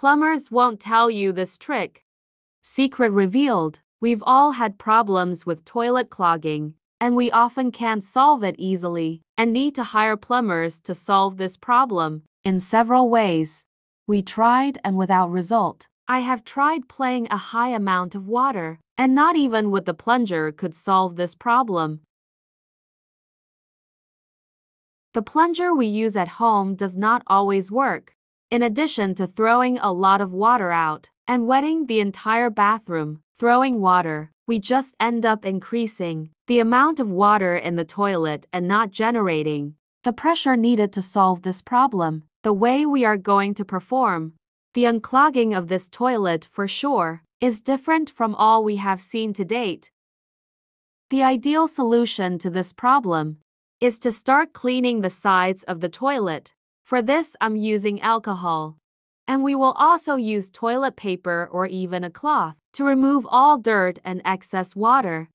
Plumbers won't tell you this trick. Secret revealed. We've all had problems with toilet clogging, and we often can't solve it easily and need to hire plumbers to solve this problem in several ways. We tried and without result. I have tried playing a high amount of water, and not even with the plunger could solve this problem. The plunger we use at home does not always work. In addition to throwing a lot of water out and wetting the entire bathroom, throwing water, we just end up increasing the amount of water in the toilet and not generating the pressure needed to solve this problem. The way we are going to perform the unclogging of this toilet for sure is different from all we have seen to date. The ideal solution to this problem is to start cleaning the sides of the toilet. For this, I'm using alcohol. And we will also use toilet paper or even a cloth to remove all dirt and excess water.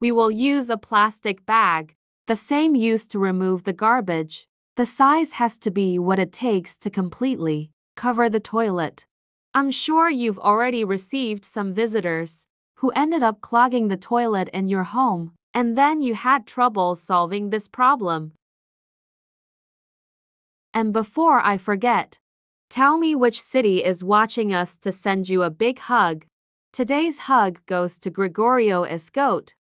We will use a plastic bag, the same used to remove the garbage. The size has to be what it takes to completely cover the toilet. I'm sure you've already received some visitors who ended up clogging the toilet in your home, and then you had trouble solving this problem. And before I forget, tell me which city is watching us to send you a big hug. Today's hug goes to Gregorio Escote.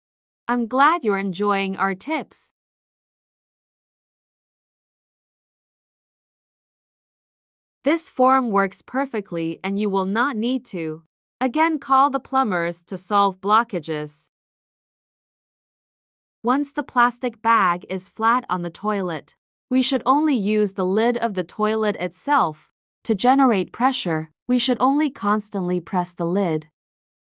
I'm glad you're enjoying our tips. This form works perfectly and you will not need to again call the plumbers to solve blockages. Once the plastic bag is flat on the toilet, we should only use the lid of the toilet itself. To generate pressure, we should only constantly press the lid.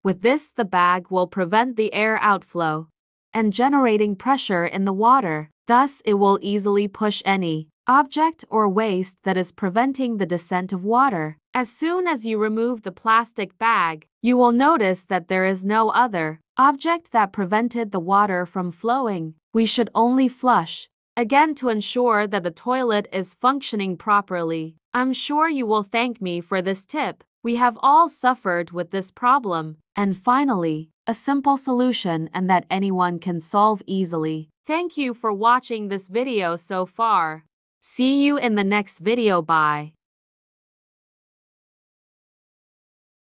With this, the bag will prevent the air outflow and generating pressure in the water. Thus, it will easily push any object or waste that is preventing the descent of water. As soon as you remove the plastic bag, you will notice that there is no other object that prevented the water from flowing. We should only flush again to ensure that the toilet is functioning properly. I'm sure you will thank me for this tip. We have all suffered with this problem. And finally, a simple solution and that anyone can solve easily. Thank you for watching this video so far. See you in the next video. Bye.